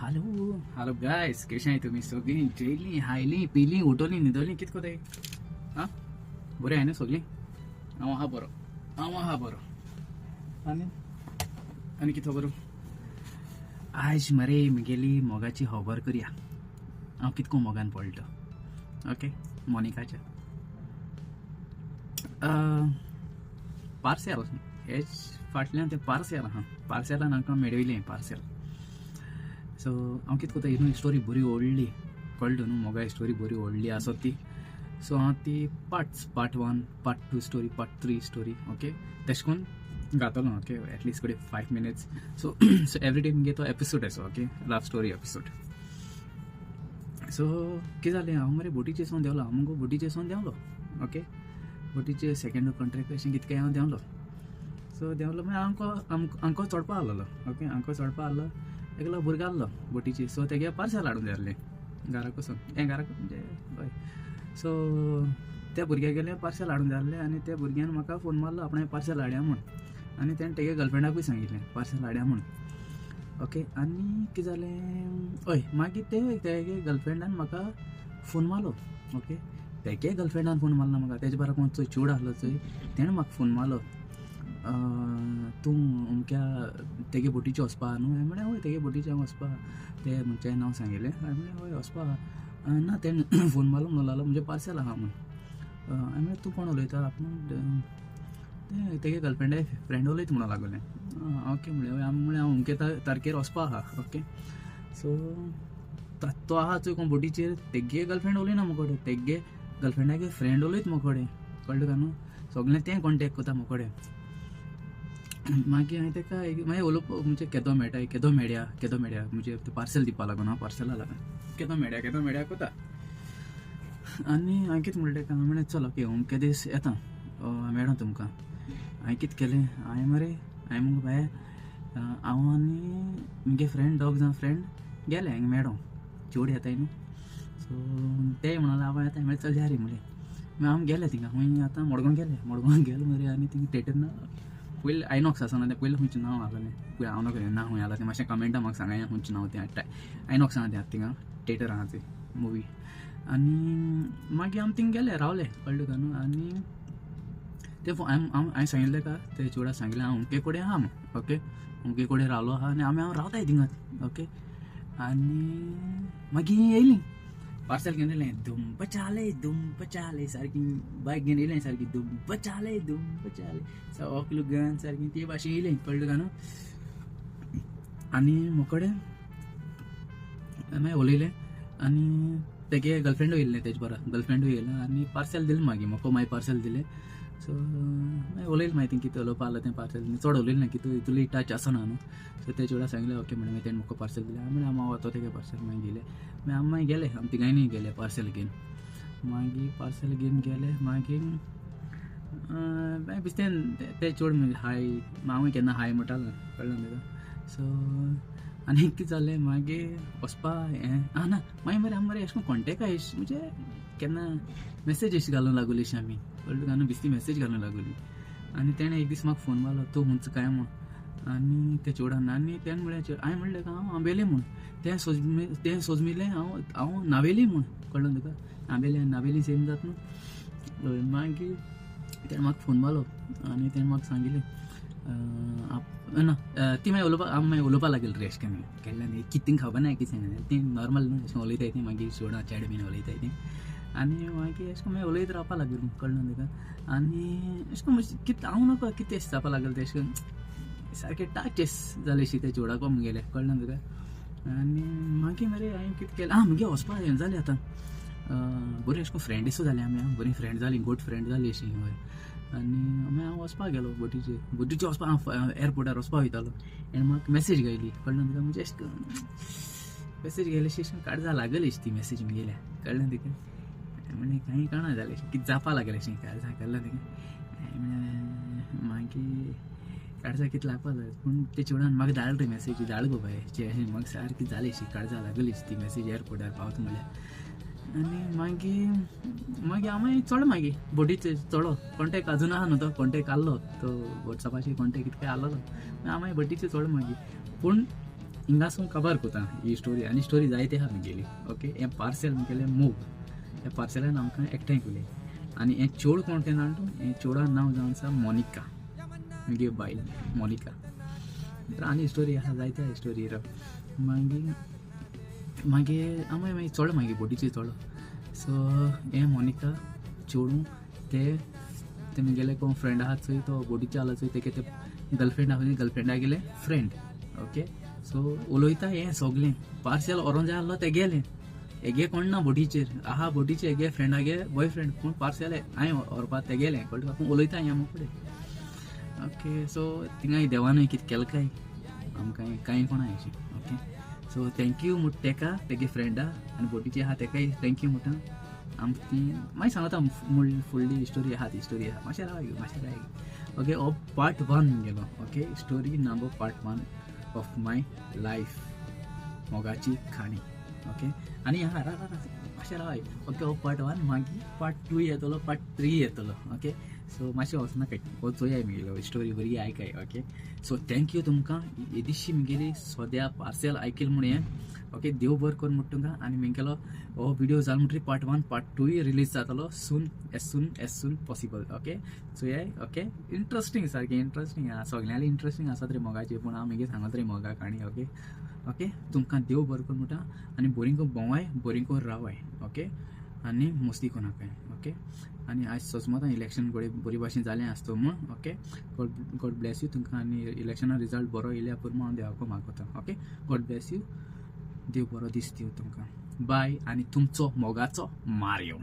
hello hello guys कशें आहाय तुमी सगळीं जेयलीं हायलीं पिलीं उठोलीं न्हिदोलीं कितें कोताय आं बरें आहाय न्हू सगळीं हांव आहा बरो आनी कितें खबर आयज मरे म्हगेली मोगाची खबर करया हांव कितको मोगान पडलो ओके मोनिकाच्या पार्सेल हेच फाटल्यान तें पार्सेल पार्सेलान आमकां मेळयलें पार्सेल सो हांव कितें कोत्ता ही स्टोरी बरी व्हडली कळ्ळो न्हू मोगा स्टोरी बरी व्हडली आसत ती सो हांव ती part 1 part 2 story part 3 story okay तशें करून घातलो ओके एटलिस्ट कडेन 5 मिनिट्स सो एवरी डे मुगे तो एपिसोड आसा ओके लव स्टोरी एपिसोड सो कितें जालें हांव मरे बोटीचे सोन देंवलो हांव मुगो बोटीचे सोन देंवलो ओके बोटीचे सेकेंड कॉन्ट्रॅक्ट अशें कितकें हांव देंवलो सो देंवलो मागीर आमको चडपा आहलो ओके आमको चडपा आहलो एकलो भुरगो आहलो बोटीचे सो तेगे पार्सल हाडून जाय आसलें घराक वचून घराक म्हणजे हय सो त्या भुरग्याक गेलें पार्सल हाडून जाय आसलें आनी त्या भुरग्यान म्हाका फोन मारलो आपणें पार्सल हाडया म्हूण आनी तेणें तेगे गर्लफ्रेंडाकूय सांगिल्लें पार्सल हाडया म्हूण ओके आनी कितें जालें हय मागीर तेगे गर्लफ्रेंडान म्हाका फोन मारलो ओके तेगे गर्लफ्रेंडान फोन मारलो म्हाका तेजे बारा कोण चोय चूड आहलो चोय तेणें म्हाका फोन मारलो तूं अमक्या तेगे बोटीचे वचपा न्हू हांवें म्हळें हय तेगे बोटीचे हांव वचपा ते म्हणचें नांव सांगिल्लें हांवें म्हळें हय वचपा ना तेणें फोन मारूंक म्हणून लागलो म्हणजे पार्सल आहा म्हूण हांवें म्हळें तूं कोण उलयता आपूण तेगे गर्लफ्रेंडा फ्रेंड उलयता म्हणून लागलें ओके म्हळें हांव अमके तारखेर वचपा आहा ओके सो तो आहा चोय कोण बोटीचेर तेगे गर्लफ्रेंड उलयना मुकोडे तेगे गर्लफ्रेंडागे फ्रेंड उलयता मुकोडे कळ्ळें काय न्हू सगळें तें कॉन्टेक्ट कोता मुकोडे मागीर हांवें तेका मागीर उलोवप म्हणजे केदो मेळया म्हणजे ते पार्सल दिवपा लागून हांव पार्सला लागून केदो मेळया कोता आनी हांवें कितें म्हणलें तेका हांवें म्हळें चल ओके अमके दीस येता मेळो तुमकां हांवें कितें केलें हांवें मुगो बाय हांव आनी म्हगे फ्रेंड दोग जाण फ्रेंड गेले हांगा मेळो चेवडी येताय न्हू सो तेय म्हणून हांव येता म्हळें चल या रे म्हळें मागीर हांव गेलें थिंगा खंय आतां मडगांव गेलो मरे आनी थिंगा थिएटर ना पयलीं आयनॉक्स आसा ना तें पयलीं खंयचें नांव आहलें पळय हांव नकळें ना खंय आसा तें मातशें कमेंटां म्हाका सांगाय खंयचें नांव तें आयनॉक्स आहा तें थिंगा थिएटर आहा तें मुवी आनी मागीर आमी थिंगा गेले रावले कळ्ळें काय न्हू आनी तें हांवें सांगिल्लें का ते चेडवाक सांगिल्लें हांव अमके कडेन आहा म्हूण ओके अमके कडेन रावलो आहा आनी हांव रावताय थिंगा ओके आनी मागीर येयलीं पार्सल घेवन येयलें धुंप चाले सारकी बायक घेवन येयलें सारकी धुंप चाले सगळो गन सारकी ते भाशेन येयलें कळ्ळें काय न्हू आनी मोकोडे मागीर उलयलें आनी तेगे गर्लफ्रेंडूय येयलें तेजे बारा गर्लफ्रेंडूय येयलें आनी पार्सल दिलें म्हाका मागीर पार्सल दिलें सो मागीर उलयलें मागीर कितें उलोवपा आहलें तें पार्सल चड उलयलें ना कितें इतूलें टच आसना न्हू सो ते चेडवाक सांगलें ओके म्हणलें मागीर तेणें म्हाका पार्सल दिलें हांवें म्हळें हांव वता तेगे पार्सल मागीर गेलें मागीर आमी मागीर गेले आमी तिगांयनी गेले पार्सल घेवन मागीर पार्सल घेवन गेले मागीर बेश्टें ते चेड म्हणजे हाय हांवूय केन्ना हाय म्हणटालो कळ्ळें तुका सो आनी कितें जालें मागीर वचपा हें ना मागीर मरे अशें करून कॉन्टेक्ट म्हणजे केन्ना मेसेज अशी घालूंक लागली अशी आमी कळ्ळें काय न्हू बेश्टी मेसेज घालूंक लागली आनी तेणें एक दीस म्हाका फोन मारलो तूं हुंच काय म्हूण आनी ते चेडवान आनी तेणें म्हळें हांवें म्हणलें का हांव आंबेलें म्हूण तें सोजमिलें हांव नावेली म्हूण कळ्ळें तुका नावेली सेम जाता न्हू मागीर तेणें म्हाका फोन मारलो आनी तेणें म्हाका सांगिल्लें ना ती मागीर उलोवपा लागली रे अशें केन्ना कितें खबर ना कितें सांगलें ती नॉर्मल न्हू अशें उलयताय ती मागीर चेडवां चेडे बीन उलयताय ती आनी मागीर अशें करून उलयत रावपा लागली कळ्ळें तुका आनी अशें करून कितें हांव नकळो कितें अशें जावपा लागलें तें अशें करून सारकें टच जालें अशी त्या चेडवाक मुगेलें कळ्ळें तुका आनी मागीर मरे हांवें कितें केलें मुगे वचपा हें जालें आतां बरीं अशें करून फ्रेंडीसूय जालीं आमी बरीं फ्रेंड जालीं गूड फ्रेंड जालीं अशीं हय आनी मागीर हांव वचपाक गेलो बोटीचेर वचपाक हांव एअरपोर्टार वचपाक वयतालो आनी म्हाका मेसेज गायली कळ्ळें तुका म्हणजे अशें करून मेसेज घायली अशी अशें काडजा लागली अशी ती मेसेज मुगेल्या कळ्ळें तुका म्हणजे कांय कळना जालें अशें कितें जावपा लागलें अशें काडजा कळ्ळें तुका मागीर काडजा कितें लागपा जाय पूण ते चेडवान म्हाका धाडली रे मेसेज धाड गो बाय अशें म्हाका सारकी जाली अशी काडजा लागली अशी ती मेसेज एअरपोर्टार पावता म्हळ्यार आनी मागीर हांव मागीर चड मागीर बोटीचेर चडो कॉन्टेक्ट अजून आहा न्हू तो कॉन्टेक्ट आहलो तो वॉट्सॅपाचेर कॉन्टेक्ट कितें आहलो हांव मागीर बोटीचेर चड मागीर पूण हिंगासून खबर कोता ही स्टोरी आनी स्टोरी जायते आहा म्हगेली ओके हें पार्सेल म्हगेलें मोग ह्या पार्सेलान आमकां एकठांय केलें आनी हें चोड कोण तें जाण तूं हें चोडा नांव जावन आसा मोनिका म्हगे बायल मोनिका आनी स्टोरी आहा जायते आहा स्टोरी मागीर मागीर चलो मागीर बोटीचेर चलो सो हें मोनिका चोडूं ते म्हगेले कोण फ्रेंड आहा चोय तो बोटीचे आला चोय तेगे ते गर्लफ्रेंड आहा गर्लफ्रेंडा गेले फ्रेंड ओके सो उलोयता हें सगलें पार्सेल व्हरों जाय आसलो तें गेलें हेगे कोण ना बोटीचेर आहा बोटीचेर हेगे फ्रेंडागे बॉयफ्रेंड पूण पार्सेल हांवें व्हरपाक तें गेलें कळटा पूण उलयता हें मुकडे ओके सो थिंगा देवानय कितें केलें काय आमकां कांय कोणा हेजें ओके सो थँक्यू म्हूट तेका तेगे फ्रेंडा आनी बोटीची आहा तेकाय थँक्यू म्हणटा आमकां ती मागीर सांगता फुडली स्टोरी आहा ती स्टोरी आहा मातशें राव ओके हो पार्ट 1 गेलो okay story number part 1 of my life मोगाची खाणी ओके आनी आहा मातशें राव ओके हो पार्ट 1 मागीर पार्ट 2 येतलो पार्ट 3 येतलो ओके सो मातशें वचनाका हो चोयाय म्हगेलो स्टोरी बरी आयकाय ओके सो थँक्यू तुमकां येदिशी म्हगेली सोद्या पार्सेल आयकल म्हूण हें ओके देव बरें कर म्हूण तुमकां आनी म्हगेलो हो व्हिडिओ जालो म्हणटरी पार्ट 1 पार्ट 2 रिलीज जातलो सून पॉसिबल ओके चोयाय ओके इंट्रस्टींग सारकें इंट्रस्टींग आहा सगळ्यांनी इंट्रस्टींग आसा तरी मोगाचें पूण हांव मागीर सांगत तरी मोगा काणी ओके ओके तुमकां देव बरें कर म्हणटा आनी बोरींको भोंवाय बोरींको रावाय ओके आनी मस्ती कोनाकाय ओके आनी आयज सजमतां इलेक्शन बरी भाशेन जालें आसता म्हूण ओके गॉड ब्लेस यू तुमकां आनी इलेक्शना रिजल्ट बरो येयल्या पुरो हांव देवाको मागता ओके गॉड ब्लेस यू देव बरो दीस दिवं तुमकां बाय आनी तुमचो मोगाचो मारयो